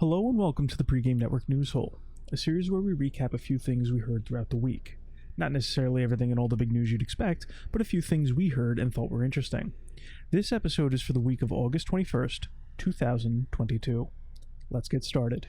Hello and welcome to the Pre-Game Network News Hole, a series where we recap a few things we heard throughout the week. Not necessarily everything and all the big news you'd expect, but a few things we heard and thought were interesting. This episode is for the week of August 21st, 2022. Let's get started.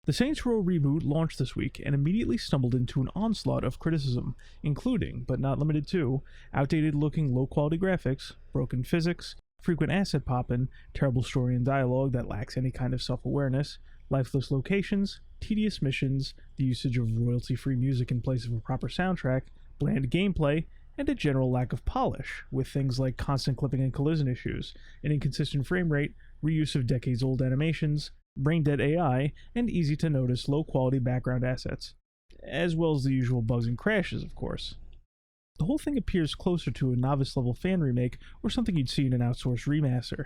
The Saints Row reboot launched this week and immediately stumbled into an onslaught of criticism, including, but not limited to, outdated-looking low-quality graphics, broken physics, frequent asset popping, terrible story and dialogue that lacks any kind of self-awareness, lifeless locations, tedious missions, the usage of royalty-free music in place of a proper soundtrack, bland gameplay, and a general lack of polish, with things like constant clipping and collision issues, an inconsistent frame rate, reuse of decades-old animations, brain-dead AI, and easy-to-notice low-quality background assets, as well as the usual bugs and crashes, of course. The whole thing appears closer to a novice-level fan remake or something you'd see in an outsourced remaster,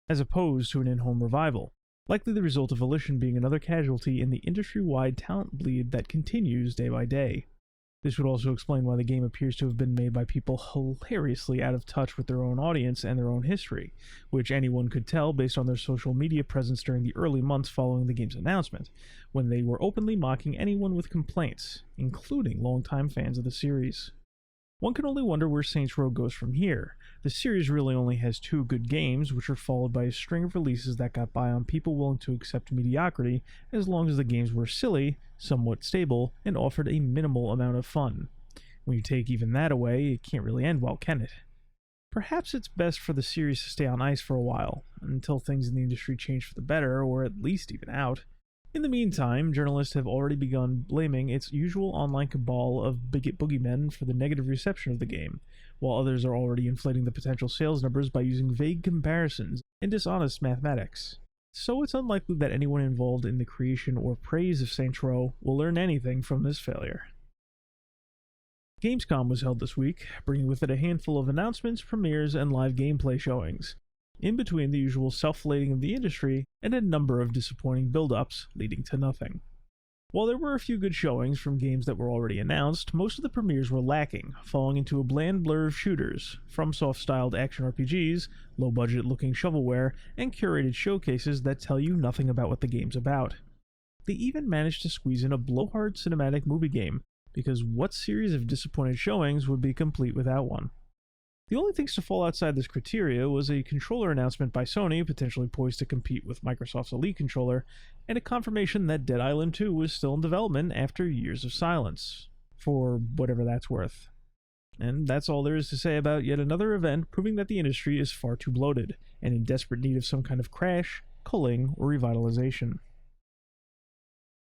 as opposed to an in-home revival, likely the result of Volition being another casualty in the industry-wide talent bleed that continues day by day. This would also explain why the game appears to have been made by people hilariously out of touch with their own audience and their own history, which anyone could tell based on their social media presence during the early months following the game's announcement, when they were openly mocking anyone with complaints, including longtime fans of the series. One can only wonder where Saints Row goes from here. The series really only has two good games, which are followed by a string of releases that got by on people willing to accept mediocrity as long as the games were silly, somewhat stable, and offered a minimal amount of fun. When you take even that away, it can't really end well, can it? Perhaps it's best for the series to stay on ice for a while, until things in the industry change for the better, or at least even out. In the meantime, journalists have already begun blaming its usual online cabal of bigot boogeymen for the negative reception of the game, while others are already inflating the potential sales numbers by using vague comparisons and dishonest mathematics. So it's unlikely that anyone involved in the creation or praise of Saints Row will learn anything from this failure. Gamescom was held this week, bringing with it a handful of announcements, premieres, and live gameplay showings, in between the usual self-flating of the industry and a number of disappointing build-ups leading to nothing. While there were a few good showings from games that were already announced, most of the premieres were lacking, falling into a bland blur of shooters, FromSoft-styled action RPGs, low-budget-looking shovelware, and curated showcases that tell you nothing about what the game's about. They even managed to squeeze in a blowhard cinematic movie game, because what series of disappointed showings would be complete without one? The only things to fall outside this criteria was a controller announcement by Sony, potentially poised to compete with Microsoft's Elite controller, and a confirmation that Dead Island 2 was still in development after years of silence, for whatever that's worth. And that's all there is to say about yet another event proving that the industry is far too bloated, and in desperate need of some kind of crash, culling, or revitalization.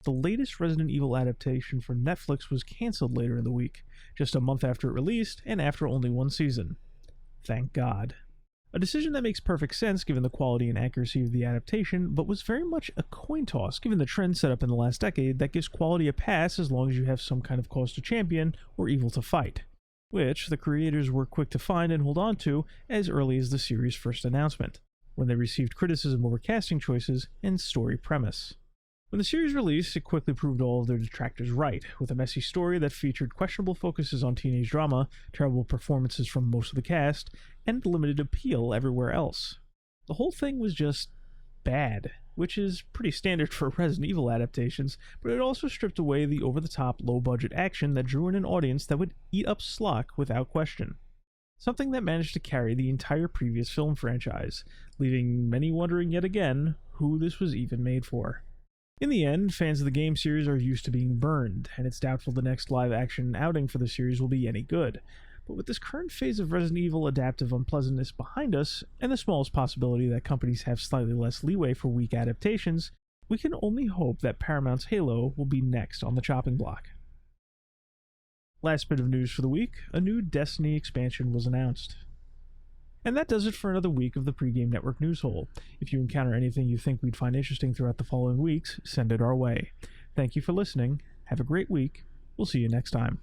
The latest Resident Evil adaptation for Netflix was cancelled later in the week, just a month after it released, and after only one season. Thank God. A decision that makes perfect sense given the quality and accuracy of the adaptation, but was very much a coin toss given the trend set up in the last decade that gives quality a pass as long as you have some kind of cause to champion or evil to fight, which the creators were quick to find and hold on to as early as the series' first announcement, when they received criticism over casting choices and story premise. When the series released, it quickly proved all of their detractors right, with a messy story that featured questionable focuses on teenage drama, terrible performances from most of the cast, and limited appeal everywhere else. The whole thing was just bad, which is pretty standard for Resident Evil adaptations, but it also stripped away the over-the-top, low-budget action that drew in an audience that would eat up Slock without question. Something that managed to carry the entire previous film franchise, leaving many wondering yet again who this was even made for. In the end, fans of the game series are used to being burned, and it's doubtful the next live-action outing for the series will be any good. But with this current phase of Resident Evil adaptive unpleasantness behind us, and the smallest possibility that companies have slightly less leeway for weak adaptations, we can only hope that Paramount's Halo will be next on the chopping block. Last bit of news for the week, a new Destiny expansion was announced. And that does it for another week of the Pre-Game Network News Hole. If you encounter anything you think we'd find interesting throughout the following weeks, send it our way. Thank you for listening. Have a great week. We'll see you next time.